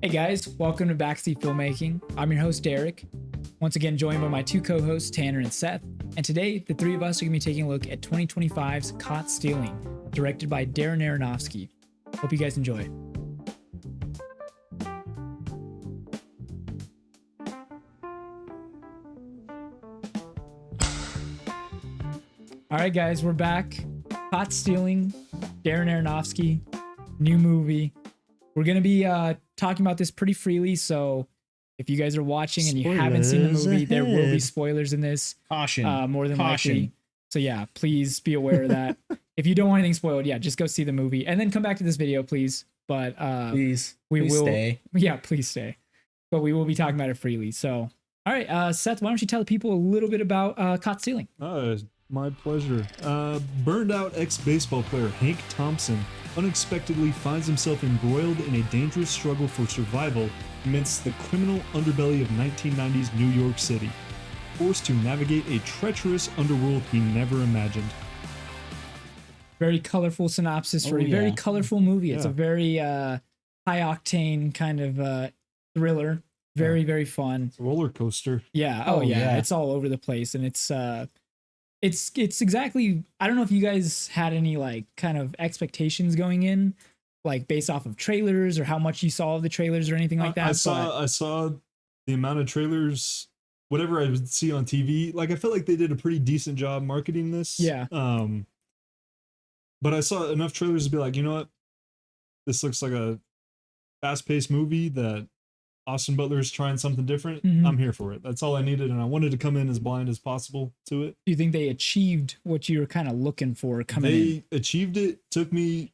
Hey guys, welcome to Backseat Filmmaking. I'm your host, Derrick. Once again, joined by my two co-hosts, Tanner and Seth. And today, the three of us are going to be taking a look at 2025's Caught Stealing, directed by Darren Aronofsky. Hope you guys enjoy. All right, guys, we're back. Caught Stealing, Darren Aronofsky, new movie. We're going to be talking about this pretty freely, so if you guys are watching and you haven't seen the movie, there will be spoilers in this. Caution. More than likely. So yeah, please be aware of that. If you don't want anything spoiled, yeah, just go see the movie and then come back to this video, please. But please will stay. Yeah, please stay. But we will be talking about it freely. So, all right, Seth, why don't you tell the people a little bit about Caught Stealing? My pleasure. Burned out ex-baseball player Hank Thompson unexpectedly finds himself embroiled in a dangerous struggle for survival amidst the criminal underbelly of 1990s New York City, forced to navigate a treacherous underworld he never imagined. Very colorful synopsis for a very colorful movie. It's a very high-octane kind of thriller. Very, very fun. It's a roller coaster. Yeah. Oh, yeah. It's all over the place, and it's exactly, I don't know if you guys had any like kind of expectations going in, like based off of trailers or how much you saw of the trailers or anything like that. I saw the amount of trailers, whatever I would see on TV. Like, I felt like they did a pretty decent job marketing this. Yeah. But I saw enough trailers to be like, you know what? This looks like a fast-paced movie that Austin Butler is trying something different. Mm-hmm. I'm here for it. That's all I needed, and I wanted to come in as blind as possible to it. Do you think they achieved what you were kind of looking for coming in? They achieved it. Took me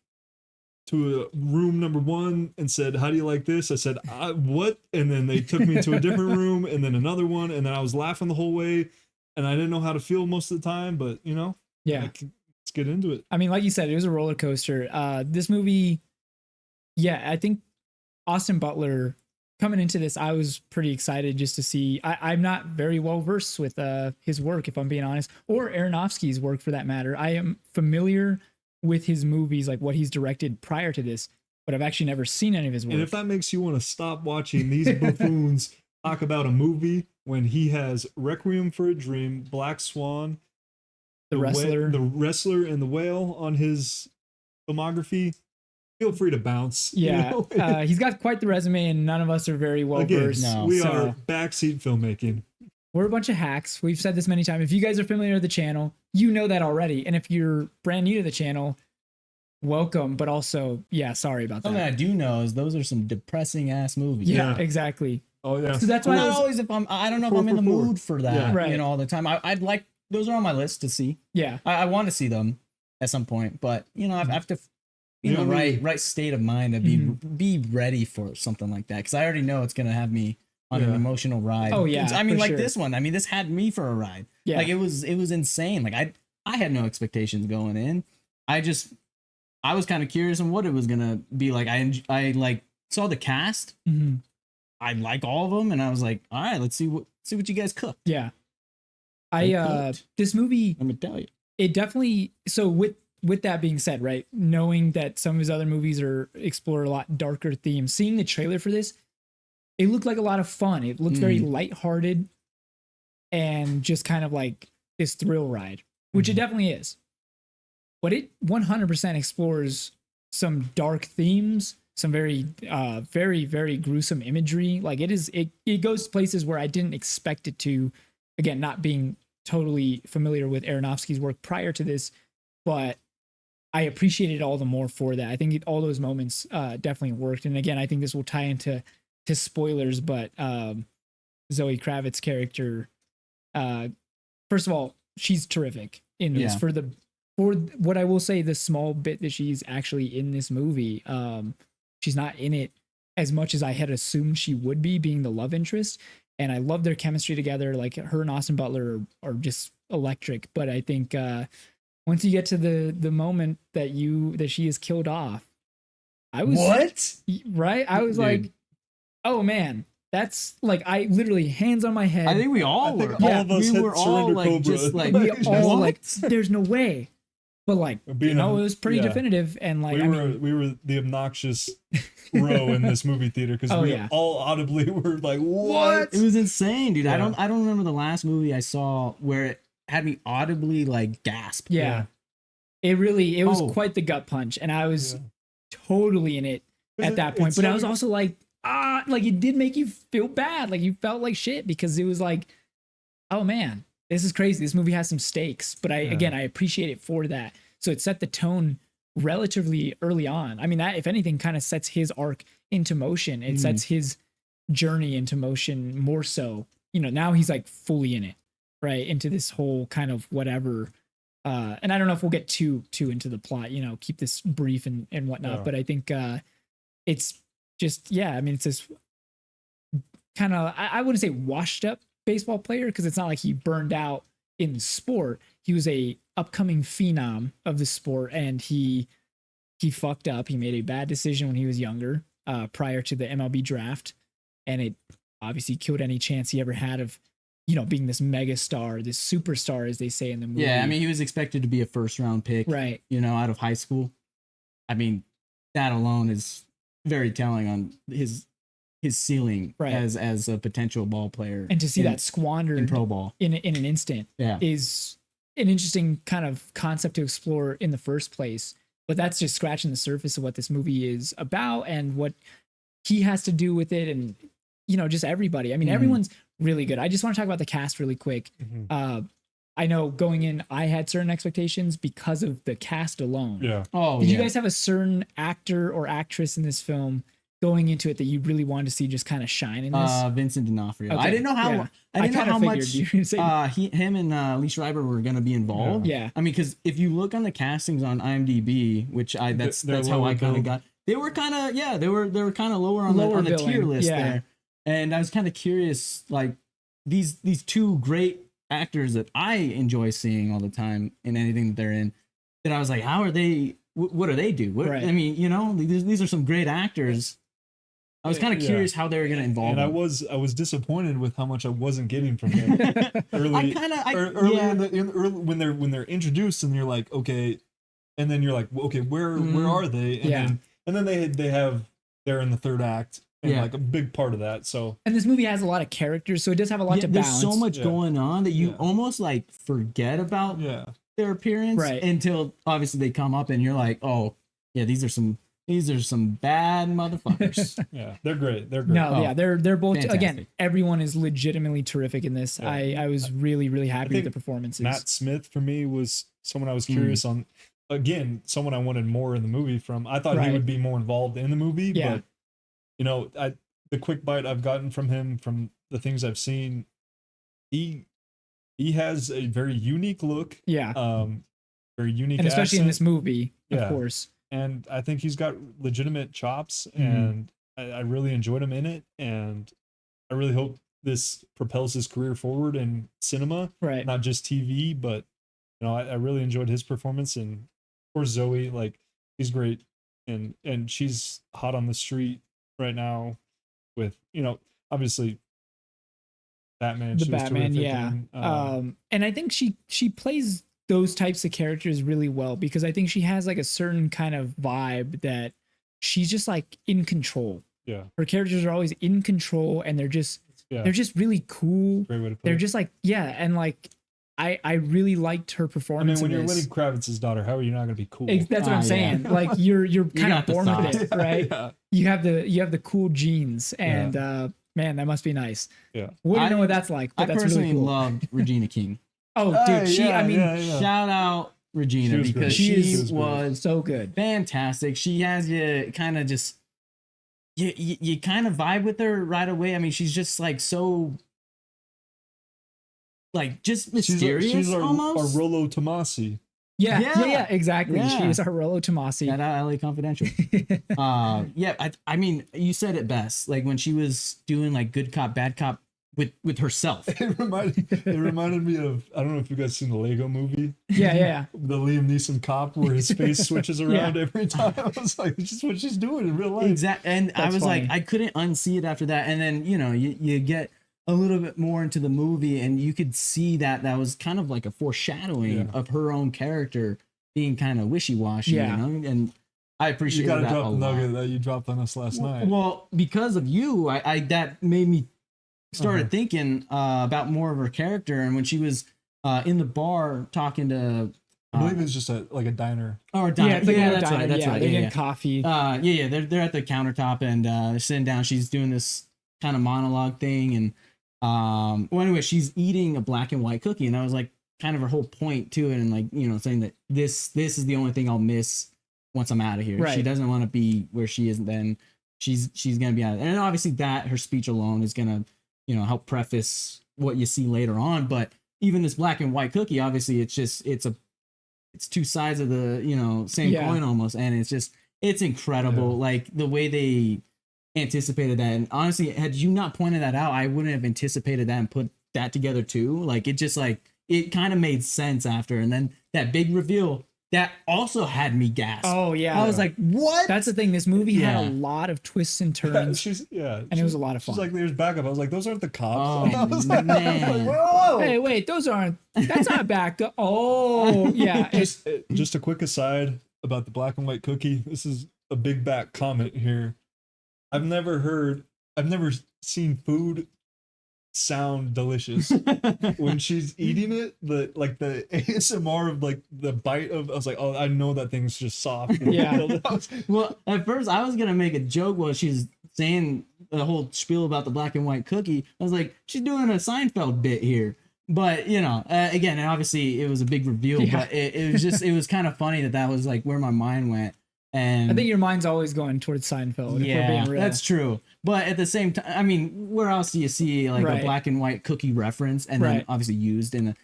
to room number one and said, "How do you like this?" I said, "What?" And then they took me to a different room and then another one, and then I was laughing the whole way, and I didn't know how to feel most of the time. But you know, yeah, let's get into it. I mean, like you said, it was a roller coaster. This movie, yeah, I think Austin Butler. Coming into this, I was pretty excited just to see. I'm not very well versed with his work, if I'm being honest, or Aronofsky's work for that matter. I am familiar with his movies, like what he's directed prior to this, but I've actually never seen any of his work. And if that makes you want to stop watching these buffoons talk about a movie when he has Requiem for a Dream, Black Swan, the wrestler, and the Whale on his filmography, feel free to bounce. Yeah, you know? He's got quite the resume, and none of us are very well versed. No. We are backseat filmmaking. We're a bunch of hacks. We've said this many times. If you guys are familiar with the channel, you know that already. And if you're brand new to the channel, welcome. But also, yeah, sorry about that. Something I do know is those are some depressing ass movies. Yeah, exactly. Oh yeah. So that's why not always if I don't know if I'm in the mood for that. Yeah. Right. You know, all the time. I'd like those are on my list to see. Yeah. I want to see them at some point, but you know, I have to. You know, right state of mind to be ready for something like that, because I already know it's gonna have me on an emotional ride. Oh yeah, I mean, like this one. I mean, this had me for a ride. Yeah, like it was insane. Like I had no expectations going in. I was kind of curious on what it was gonna be like. I like saw the cast. Mm-hmm. I like all of them, and I was like, all right, let's see what you guys cook. Yeah, this movie. Let me tell you, it definitely. So with that being said, right, knowing that some of his other movies explore a lot darker themes, seeing the trailer for this, it looked like a lot of fun. It looked very lighthearted and just kind of like this thrill ride, which it definitely is. But it 100% explores some dark themes, some very, very, very gruesome imagery. Like it goes to places where I didn't expect it to. Again, not being totally familiar with Aronofsky's work prior to this, but I appreciate it all the more for that. I think all those moments definitely worked. And again, I think this will tie into spoilers, but Zoe Kravitz's character, first of all, she's terrific in this. For what I will say, the small bit that she's actually in this movie, she's not in it as much as I had assumed she would be, being the love interest. And I love their chemistry together. Like her and Austin Butler are just electric. But I think once you get to the moment that she is killed off, I was right. I was like, oh man, that's like, I literally hands on my head. I think we all were. All of us we were all like, Cobra. just like, we all like, there's no way. but like Being it was pretty definitive, and like we were the obnoxious row in this movie theater because we all audibly were like, what? It was insane, dude. I don't remember the last movie I saw where it had me audibly like gasp. Yeah. It was quite the gut punch, and I was totally in it at that point. But I was also like, like it did make you feel bad. Like you felt like shit because it was like, oh man, this is crazy. This movie has some stakes, but I appreciate it for that. So it set the tone relatively early on. I mean, that if anything kind of sets his arc into motion. It sets his journey into motion more so. You know, now he's like fully in it, right? Into this whole kind of whatever. And I don't know if we'll get too into the plot, you know, keep this brief and whatnot, but I think it's just, I mean, it's this kind of, I wouldn't say washed up baseball player because it's not like he burned out in the sport. He was a upcoming phenom of the sport, and he fucked up. He made a bad decision when he was younger, prior to the MLB draft, and it obviously killed any chance he ever had of, you know, being this mega star, this superstar, as they say in the movie. Yeah, I mean, he was expected to be a first round pick, right? You know, out of high school. I mean, that alone is very telling on his ceiling as a potential ball player. And to see that squandered in pro ball in an instant is an interesting kind of concept to explore in the first place. But that's just scratching the surface of what this movie is about and what he has to do with it, and you know, just everybody. I mean, everyone's really good. I just want to talk about the cast really quick. I know going in, I had certain expectations because of the cast alone. Yeah. Did you guys have a certain actor or actress in this film going into it that you really wanted to see just kind of shine in this? Vincent D'Onofrio. Okay. I didn't know how. I didn't know how much him and Lee Schreiber were going to be involved. Yeah. I mean, because if you look on the castings on IMDb, which that's how I kind of got. They were kind of they were kind of lower on the tier list there, and I was kind of curious, like these two great actors that I enjoy seeing all the time in anything that they're in. That I was like, how are they? What do they do? I mean, you know, these are some great actors. I was kind of curious how they were going to involve and them. I was disappointed with how much I wasn't getting from them early. When they're introduced and you're like, okay, and then you're like, okay, where are they? And then they're in the third act. And like a big part of that. So, and this movie has a lot of characters, so it does have a lot to balance. There's so much going on that you almost like forget about their appearance until obviously they come up and you're like, oh yeah, these are some bad motherfuckers. They're great. No, they're both fantastic. Again, everyone is legitimately terrific in this. I was really, really happy with the performances. Matt Smith for me was someone I was curious on. Again, someone I wanted more in the movie from. I thought he would be more involved in the movie, but you know, the quick bite I've gotten from him, from the things I've seen, he has a very unique look. Yeah. Very unique, and especially accent. In this movie, of course. And I think he's got legitimate chops, and I really enjoyed him in it. And I really hope this propels his career forward in cinema, not just TV. But you know, I really enjoyed his performance, and of course Zoe, like she's great, and she's hot on the street right now with, you know, obviously Batman. The Batman, and I think she plays those types of characters really well, because I think she has like a certain kind of vibe that she's just like in control. Yeah. Her characters are always in control, and they're just really cool. Great way to put they're it. just like, and like I really liked her performance. I mean, when you're Lenny Kravitz's daughter, how are you not going to be cool? That's what I'm saying. Like you're kind of born with it, right? You have the cool genes, and man, that must be nice. Yeah. Wouldn't know what that's like, but that's really cool. I personally loved Regina King. Oh, dude, shout out Regina, because she was so good, fantastic. She has you kind of just you kind of vibe with her right away. I mean, she's just like so. Like just mysterious, she's our almost. Rollo Tomasi. Yeah, exactly. Yeah. She is our Rollo Tomasi. Shout out LA Confidential. I mean, you said it best. Like when she was doing like good cop, bad cop with herself. It reminded me of, I don't know if you guys seen the Lego movie. Yeah. The Liam Neeson cop where his face switches around every time. I was like, it's just what she's doing in real life. Exactly. And That's I was funny. like, I couldn't unsee it after that. And then, you know, you get a little bit more into the movie, and you could see that was kind of like a foreshadowing of her own character being kind of wishy-washy, you know, and I appreciate that. You gotta a drop the lot. nugget that you dropped on us last night. Well, because of you, I that made me started thinking about more of her character, and when she was in the bar talking to, I believe it was just a diner. Oh, a diner. Yeah, it's like yeah, a that's diner. right. That's yeah, right. They're Yeah, getting coffee. yeah. They're at the countertop and they're sitting down. She's doing this kind of monologue thing, and well, anyway, she's eating a black and white cookie, and that was like kind of her whole point to it, and like, you know, saying that this is the only thing I'll miss once I'm out of here. Right. She doesn't want to be where she is. Then she's gonna be out of there. And obviously that her speech alone is gonna, you know, help preface what you see later on. But even this black and white cookie, obviously it's two sides of the, you know, same coin almost, and it's incredible. Like the way they anticipated that, and honestly, had you not pointed that out, I wouldn't have anticipated that and put that together too. Like it just like it kind of made sense after, and then that big reveal that also had me gasp. Oh yeah, I was like, what? That's the thing. This movie had a lot of twists and turns. And it was a lot of fun. She's like, there's backup. I was like, those aren't the cops. Oh, like, man. whoa. Hey, wait, that's not backed up. Oh yeah. Just a quick aside about the black and white cookie. This is a big back comment here. I've never seen food sound delicious when she's eating it. The ASMR of like the bite of, I was like, oh, I know that thing's just soft. Yeah. Well, at first I was gonna make a joke while she's saying the whole spiel about the black and white cookie. I was like, she's doing a Seinfeld bit here. But you know, again, and obviously it was a big reveal. Yeah. But it was just, it was kind of funny that was like where my mind went. And I think your mind's always going towards Seinfeld. If we're being real. that's true. But at the same time, I mean, where else do you see like a black and white cookie reference, and then obviously used in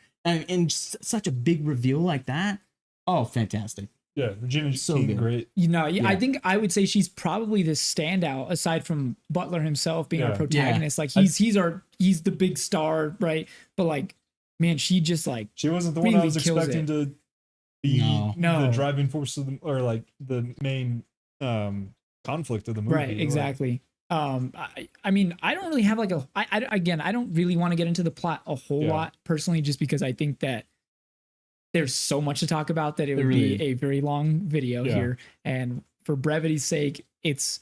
such a big reveal like that? Oh, fantastic! Yeah, Regina so King, good. great. You know, I think I would say she's probably the standout aside from Butler himself being our protagonist. Like he's the big star, right? But like, man, she just like she wasn't the really one I was expecting to be the driving force of or like the main conflict of the movie. Right, exactly. I mean, I don't really have like I don't really want to get into the plot a whole lot personally, just because I think that there's so much to talk about that it would be a very long video here. And for brevity's sake, it's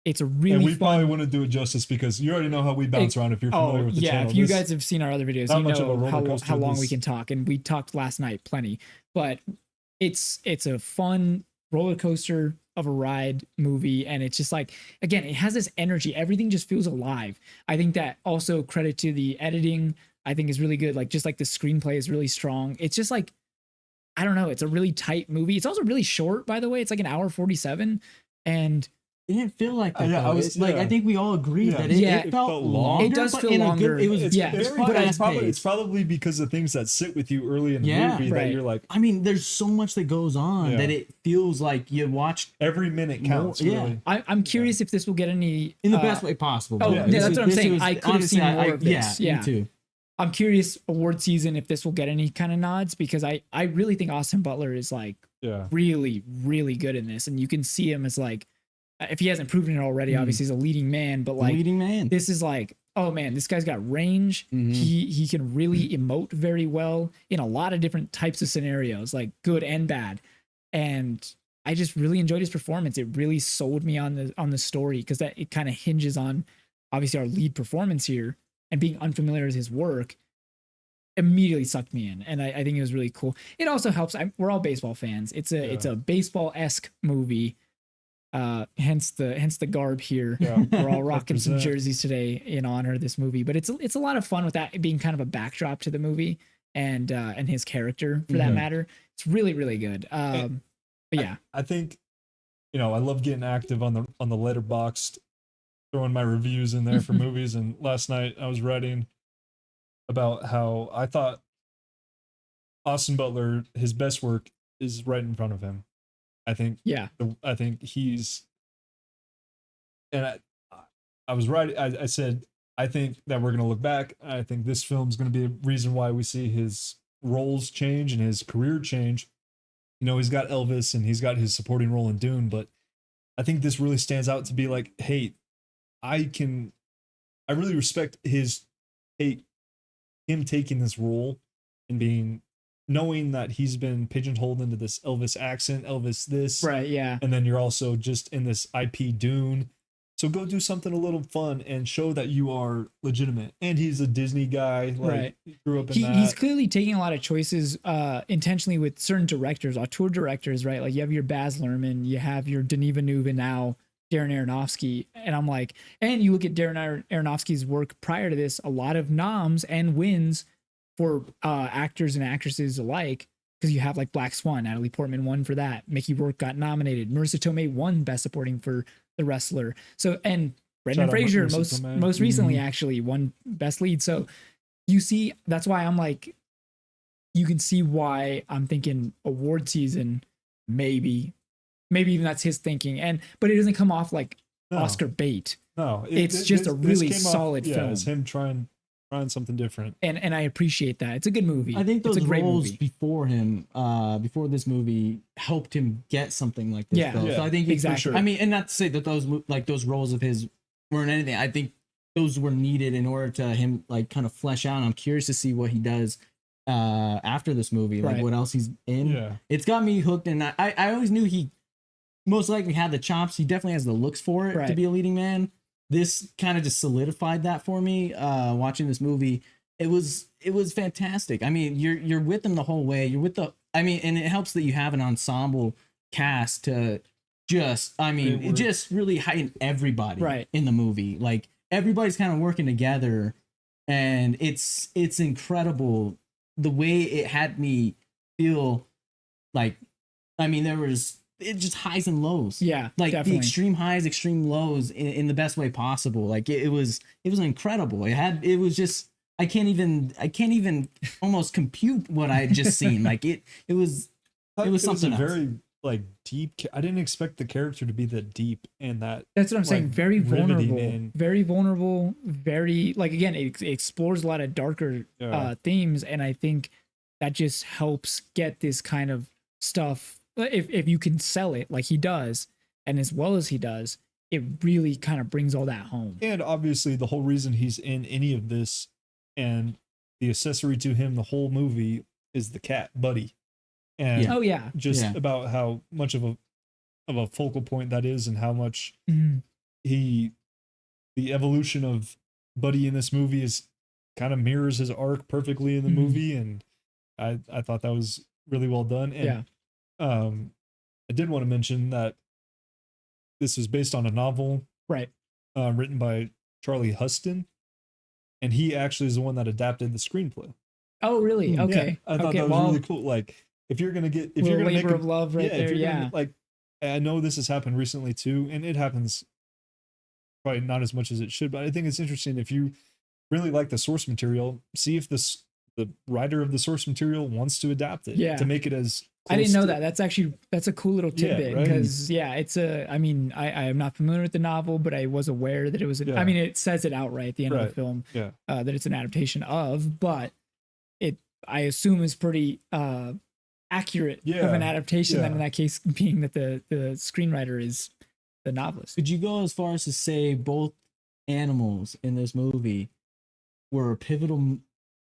a really and we probably wouldn't do it justice because you already know how we bounce around if you're familiar with the channel. If you guys have seen our other videos, you know how long we can talk, and we talked last night plenty. But it's a fun roller coaster of a ride movie, and it's just like, again, it has this energy. Everything just feels alive. I think that also credit to the editing, I think is really good. Like just like the screenplay is really strong. It's just like, I don't know, it's a really tight movie. It's also really short, by the way. It's like an hour 47, and it didn't feel like that. I think we all agreed that it felt longer. It does feel longer. It's probably because of things that sit with you early in the movie that you're like. I mean, there's so much that goes on that it feels like you watched every minute counts. Really. I'm curious if this will get any in the best way possible. Oh, yeah, that's what I'm saying. I could have seen more of this. Yeah, me too. I'm curious award season if this will get any kind of nods, because I really think Austin Butler is like really, really good in this, and you can see him as like, if he hasn't proven it already, obviously he's a leading man, but like this is like, oh man, this guy's got range. He can really emote very well in a lot of different types of scenarios, like good and bad. And I just really enjoyed his performance. It really sold me on the story, because that it kind of hinges on obviously our lead performance here, and being unfamiliar with his work immediately sucked me in. And I think it was really cool. It also helps. We're all baseball fans. It's a baseball-esque movie. Hence the garb here. We're all rocking some jerseys today in honor of this movie, but it's a lot of fun with that being kind of a backdrop to the movie, and his character for that matter. It's really, really good. But yeah, I think, I love getting active on the Letterboxd, throwing my reviews in there for movies. And last night I was writing about how I thought Austin Butler, his best work is right in front of him. I think he's, and I was right. I said, I think that we're going to look back. I think this film's going to be a reason why we see his roles change and his career change. He's got Elvis and he's got his supporting role in Dune, but I think this really stands out to be like, hey, I really respect him taking this role and being knowing that he's been pigeonholed into this Elvis accent, Elvis this, Right. Yeah. and then you're also just in this IP Dune. So go do something a little fun and show that you are legitimate. And he's a Disney guy. Like, Right. he grew up in He's clearly taking a lot of choices intentionally with certain directors, auteur directors, right? Like you have your Baz Luhrmann, you have your Denis Villeneuve, and now Darren Aronofsky. And I'm like, and you look at Darren Aronofsky's work prior to this, a lot of noms and wins for actors and actresses alike. Because you have like Black Swan, Natalie Portman won for that. Mickey Rourke got nominated. Marissa Tomei won Best Supporting for The Wrestler. So, and Brendan Fraser most recently actually won Best Lead. So you see, that's why I'm like, you can see why I'm thinking award season, maybe even that's his thinking. But it doesn't come off like Oscar bait. No, it's just a really solid film. It's him trying something different. And I appreciate that. It's a good movie. I think those it's a great roles movie. before him, before this movie, helped him get something like this. Yeah. Though. Yeah. So I think Exactly. For sure. I mean, and not to say that those roles of his weren't anything. I think those were needed in order to him like kind of flesh out. I'm curious to see what he does after this movie, like Right. what else he's in. Yeah. It's got me hooked, and I always knew he most likely had the chops. He definitely has the looks for it to Right. be a leading man. This kind of just solidified that for me. Watching this movie, it was fantastic. I mean, you're with them the whole way. You're with and it helps that you have an ensemble cast to just really heighten everybody Right. in the movie. Like everybody's kind of working together, and it's incredible the way it had me feel. Like, I mean, it just highs and lows. Yeah, like definitely. the extreme highs, extreme lows in the best way possible. Like it was incredible. It was just I can't even almost compute what I had just seen. Like it was something else. Very like deep. I didn't expect the character to be that deep and that. That's what I'm saying. like, Very riveting vulnerable. and- Very vulnerable. Very like again, it explores a lot of darker themes, and I think that just helps get this kind of stuff. If you can sell it like he does, and as well as he does, it really kind of brings all that home. And obviously, the whole reason he's in any of this, and the accessory to him, the whole movie, is the cat Buddy, and Oh yeah. just Yeah. about how much of a focal point that is, and how much Mhm. the evolution of Buddy in this movie is kind of mirrors his arc perfectly in the Mhm. movie, and I thought that was really well done. And Yeah. I did want to mention that this was based on a novel Right. written by Charlie Huston, and he actually is the one that adapted the screenplay. Oh really? Okay. Yeah, I thought okay. that was Well, really cool. Like, if you're gonna make labor of love right there. if you're Yeah. gonna, like, I know this has happened recently too, and it happens probably not as much as it should, but I think it's interesting if you really like the source material, see if the writer of the source material wants to adapt it Yeah. to make it as I didn't close know to- that. That's a cool little Yeah, tidbit right? because it's I mean, I am not familiar with the novel, but I was aware that it was. Yeah. I mean, it says it outright at the end of Right. the film Yeah. that it's an adaptation of, but I assume is pretty accurate of Yeah, an adaptation. yeah. Then in that case, being that the screenwriter is the novelist. Could you go as far as to say both animals in this movie were a pivotal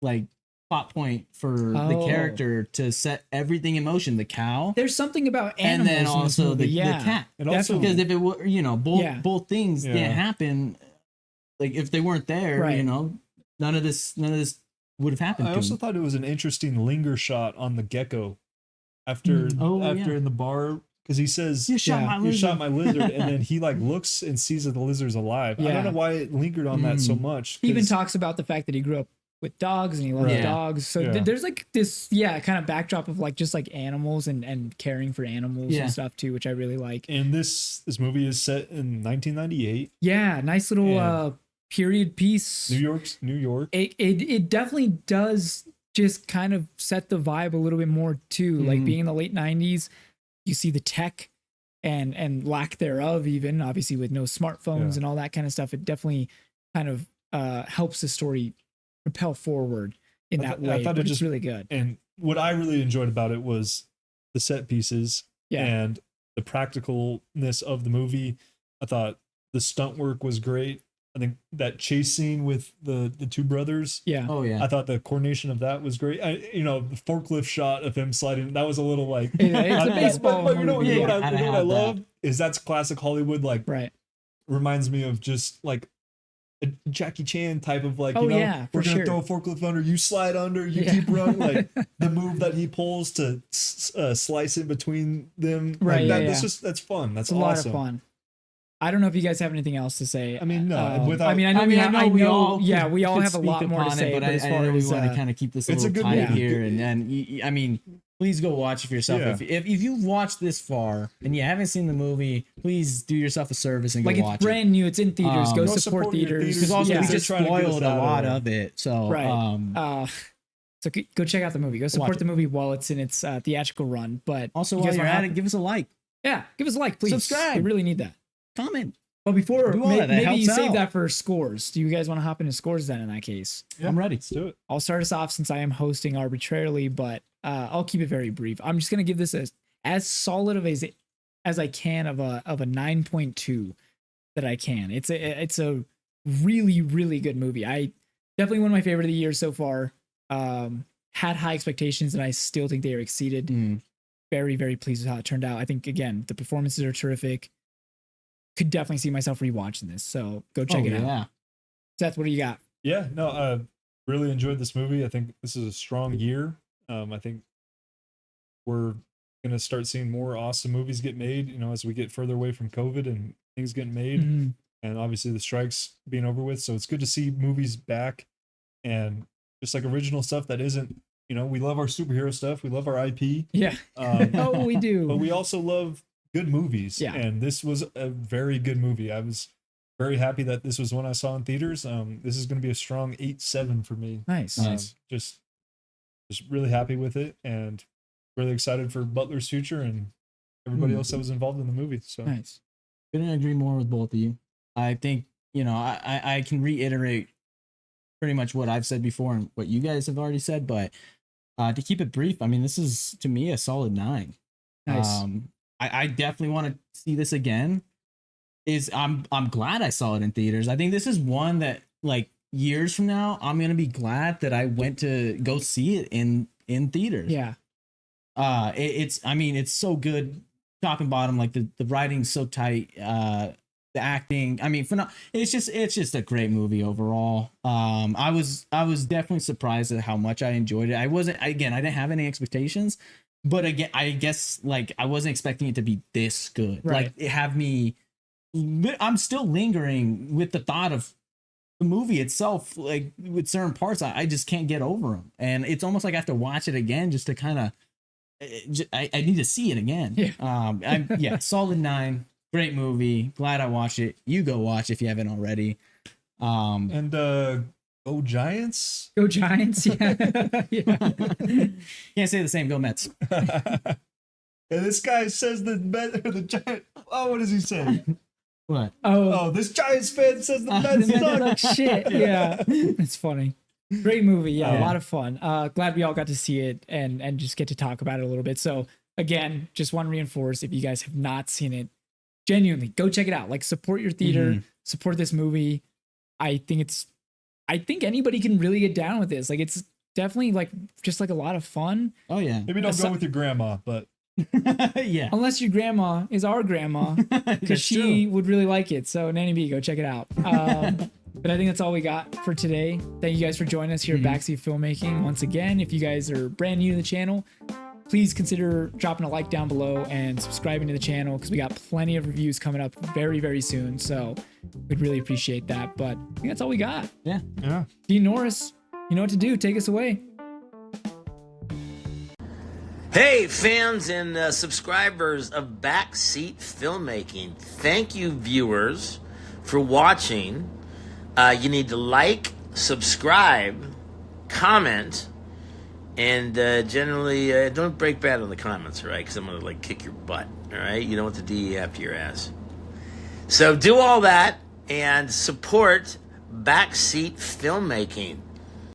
like plot point for the Oh. character to set everything in motion? The cow, There's something about and animals then in this also movie. the Yeah. cat. And also, Because if it were, both things Yeah. didn't happen, like if they weren't there, Right. none of this would have happened. I to also him. thought it was an interesting linger shot on the gecko after yeah. in the bar, because he says, You shot Yeah. my "You lizard. shot my lizard," and then he like looks and sees that the lizard's alive. I Yeah. don't know why it lingered on that so much. He even 'cause- talks about the fact that he grew up with dogs and he loves Right. dogs. So Yeah. there's like this, kind of backdrop of like just like animals and caring for animals Yeah. and stuff too, which I really like. And this movie is set in 1998, Yeah, nice little Yeah. period piece. New York. It definitely does just kind of set the vibe a little bit more too. Like Mhm. being in the late 90s, you see the tech and lack thereof, even obviously with no smartphones Yeah. and all that kind of stuff. It definitely kind of helps the story propel forward in I that th- I way. thought But it it's just- really good. And what I really enjoyed about it was the set pieces Yeah. and the practicalness of the movie. I thought the stunt work was great. I think that chase scene with the two brothers. Yeah. Oh yeah. I thought the coordination of that was great. The forklift shot of him sliding, that was a little like It's a baseball but you know movie. what I Yeah. love is that's classic Hollywood, like Right. reminds me of just like a Jackie Chan type of like, Oh, you know, yeah, we're for gonna sure. throw a forklift under, you slide under, you Yeah. keep running, like the move that he pulls to slice in between them, Right, like yeah, that, yeah. that's fun. That's It's a awesome. lot of fun. I don't know if you guys have anything else to say. I mean, no, without, I mean, I know we all could have a lot speak more to upon say, it, but as I far know we as want to kind of keep this a it's a little good tight movie. here, I mean, please go watch it for yourself. Yeah. If you've watched this far and you haven't seen the movie, please do yourself a service and like go it's watch brand new, it's in theaters. Go Go support support your theaters. theaters. Because also Yeah. we just Trying to get us spoiled a out of lot there. of it. So Right. So go check out the movie. Go support Watch it. the movie while it's in its theatrical run. But also you while guys you're wanna at hop- it, give us a like, yeah, give us a like, please. Subscribe. We really need that. comment. But before, Do all that. That maybe helps you save out. that for scores. Do you guys want to hop into scores then in that case? Yeah, I'm ready. let's do it. I'll start us off since I am hosting arbitrarily, but I'll keep it very brief. I'm just gonna give this as solid of as I can of a 9.2 that I can. It's a really, really good movie. I definitely one of my favorite of the year so far. Had high expectations and I still think they are exceeded. Very, very pleased with how it turned out. I think again the performances are terrific. Could definitely see myself rewatching this. So go check it out. Yeah. Seth, what do you got? Yeah, no, really enjoyed this movie. I think this is a strong year. I think we're gonna start seeing more awesome movies get made, as we get further away from COVID and things getting made, Mhm. and obviously the strikes being over with. So it's good to see movies back and just like original stuff that isn't, we love our superhero stuff, we love our IP, Yeah. Oh, we do. but we also love good movies. Yeah. And this was a very good movie. I was very happy that this was one I saw in theaters. This is going to be a strong 8.7 for me. Nice. Just really happy with it and really excited for Butler's future and everybody else that was involved in the movie. So Nice. Couldn't agree more with both of you. I think, I can reiterate pretty much what I've said before and what you guys have already said, but to keep it brief, I mean, this is to me a solid 9. Nice. I definitely want to see this again. I'm glad I saw it in theaters. I think this is one that like years from now, I'm gonna be glad that I went to go see it in theaters. Yeah. It's so good, top and bottom. Like the writing's so tight. The acting, I mean, it's just a great movie overall. I was definitely surprised at how much I enjoyed it. I didn't have any expectations, but again, I guess like I wasn't expecting it to be this good. Right. Like it have me. I'm still lingering with the thought of the movie itself. Like with certain parts, I just can't get over them, and it's almost like I have to watch it again just to kind of. I need to see it again. Yeah. Solid 9. Great movie. Glad I watched it. You go watch if you haven't already. and go Giants. Go Giants. Yeah. Yeah. Can't say the same. Go Mets. And this guy says the Giant. Oh, what does he say? What? Oh, This Giants fan says the Mets like suck. shit. Yeah. It's funny. Great movie. Yeah. A Yeah. lot of fun. Glad we all got to see it and just get to talk about it a little bit. So again, just want to reinforce if you guys have not seen it, genuinely go check it out. Like support your theater, support this movie. I think anybody can really get down with this. Like it's definitely like just like a lot of fun. Oh yeah. Maybe don't go with your grandma, but Yeah. Unless your grandma is our grandma, because That's she would really like it. So Nanny B, go check it out. But I think that's all we got for today. Thank you guys for joining us here at Backseat Filmmaking. Once again, if you guys are brand new to the channel, please consider dropping a like down below and subscribing to the channel because we got plenty of reviews coming up very, very soon. So we'd really appreciate that. But I think that's all we got. Yeah. Dean Norris, you know what to do. Take us away. Hey, fans and subscribers of Backseat Filmmaking. Thank you, viewers, for watching. You need to like, subscribe, comment, and generally don't break bad on the comments, all right? Because I'm going to, kick your butt, all right? You don't want the DE after your ass. So do all that and support Backseat Filmmaking.